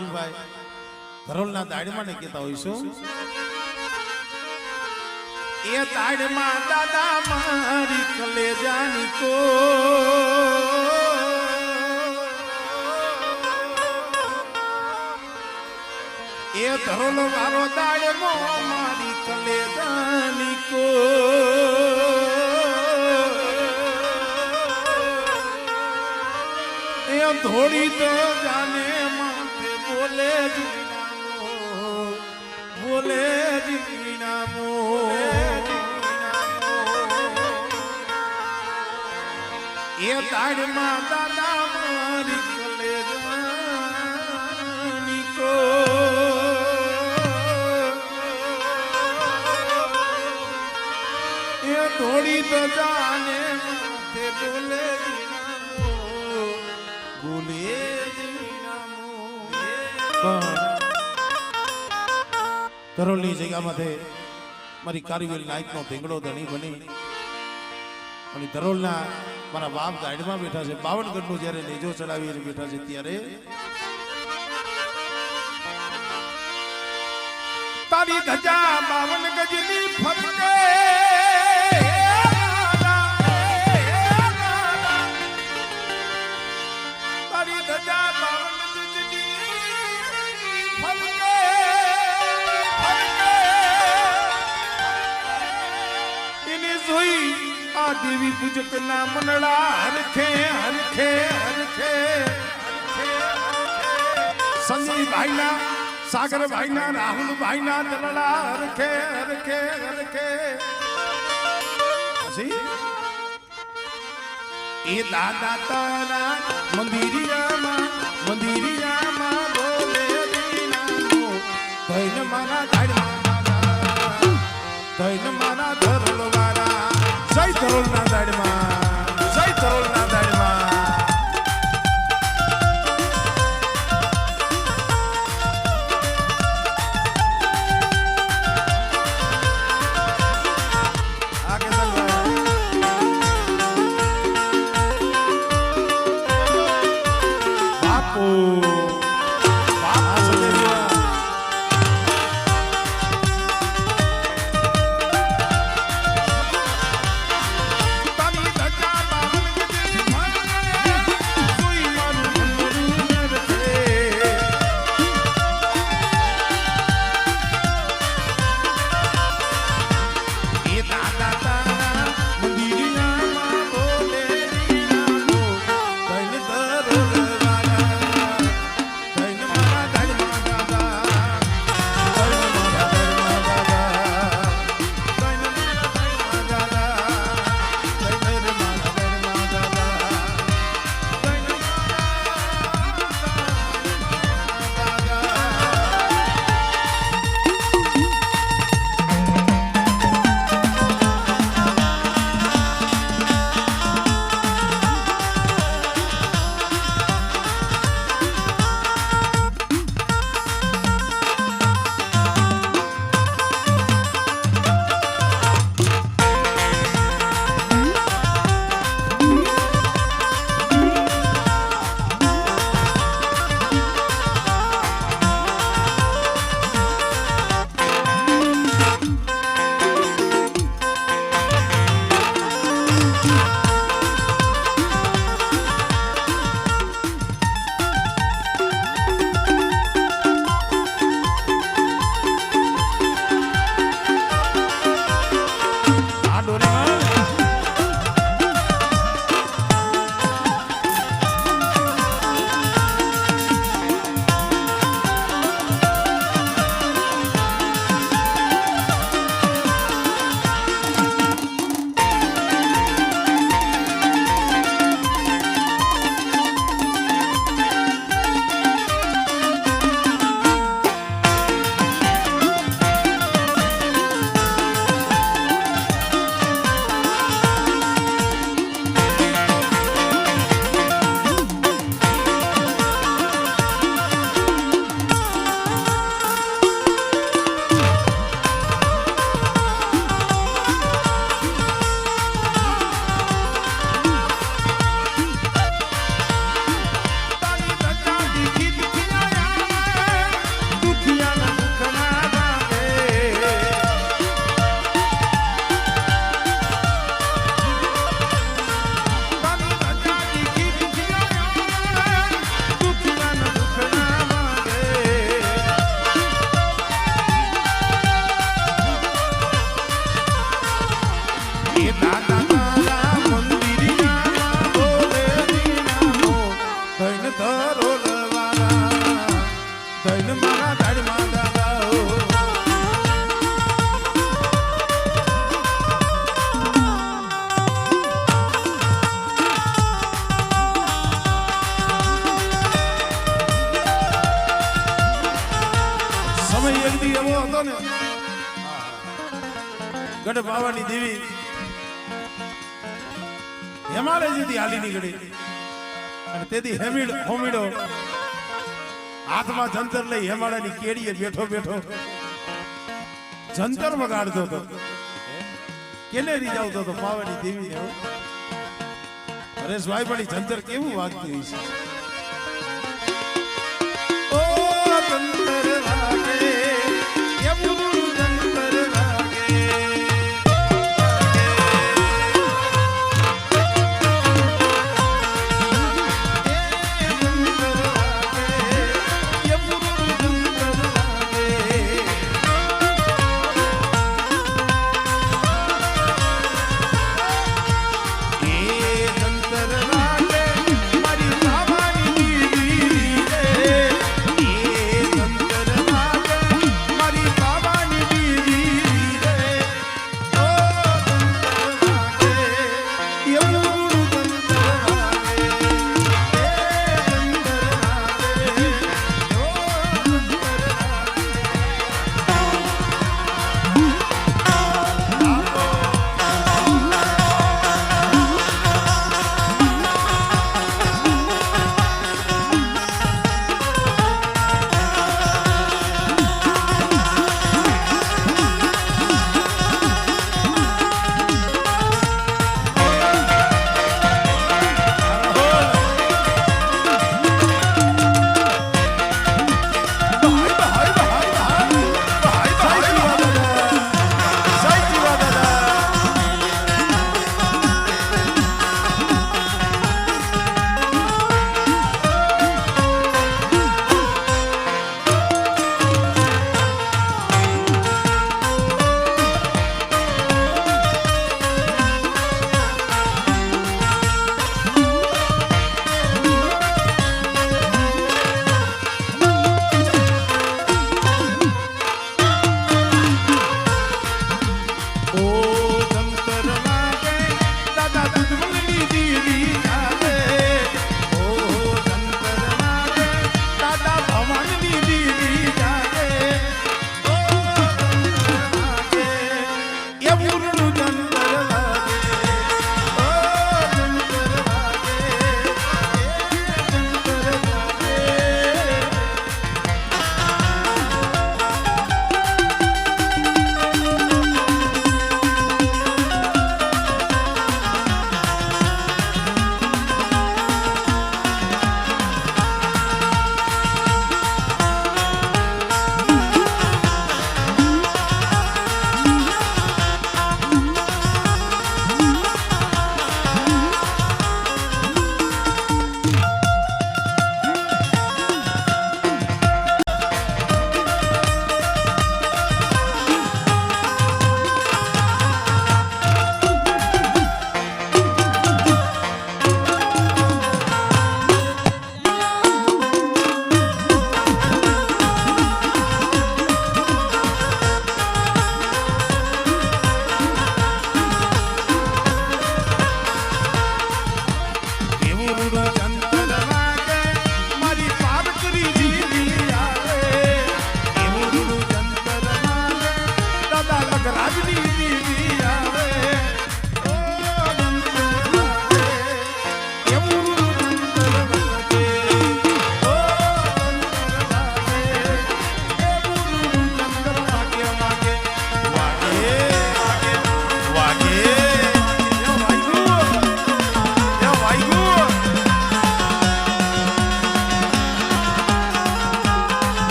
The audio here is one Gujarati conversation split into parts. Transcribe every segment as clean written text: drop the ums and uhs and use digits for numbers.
રાહુલભાઈ ધરોલના દાડમાં ને કહેતા હોય શું એ દાડમાં દાદા મારી કલેજાની કો એ ધરોલ વાળો દાડમો મારી કલેજાની કો એ ધોળી તો જાને માથે બોલે બોલે જીનામો એ દાડમાં દાદા મારી કલેજાની કો એ ધોળી તો જાને માથે બોલે ધરોલની જગ્યામાંથી મારી કારીવેલ નાયકનો ધીંગડો ધણી બની અને ધરોલના મારા બાપ ગાડીમાં બેઠા છે 52 ગઢનું જ્યારે નેજો ચડાવી બેઠા છે ત્યારે તારી ધજા 52 ગજની ફરકે તારી ધજા 52 ગજની ફરકે આ દેવી પૂજક ના મનડા હરખે હરખે હરખે સંજય ભાઈ ના સાગર ભાઈ ના રાહુલ ભાઈ ના દલડા હરખે હરખે હરખે એ દાદા તારા મંદિરિયામાં બોલે દીનાનો ધૈન મારા દાડમાં ધૈન મારા ધરોલ વાળા જય ધરોલના દાડમાં જય ધરોલના દાડમાં બાપુ હતો ને ગઢ બાવાની દેવી હિમાલયથી હાલી નીકળી અને તેથી હોમીડો હાથમાં જંતર લઈ હિમાલયની કેડીએ બેઠો બેઠો જંતર વગાડતો હતો કેને રીજાવતો હતો પાવાની દેવીને હરેશભાઈ પણ જંતર કેવું વાગતું હોય છે ઓ જંતર વાગે એવું જંતર વાગે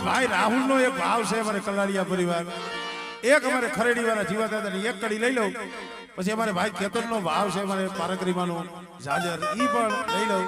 ભાઈ રાહુલ નો એક ભાવ છે અમારે કલાડિયા પરિવાર એક અમારે ખરેડી વાળા જીવા દાદાની એક કડી લઈ લઉં, પછી અમારે ભાઈ કેતનનો ભાવ છે અમારે પારકરીમાનો જાજર ઈ પણ લઈ લઉં.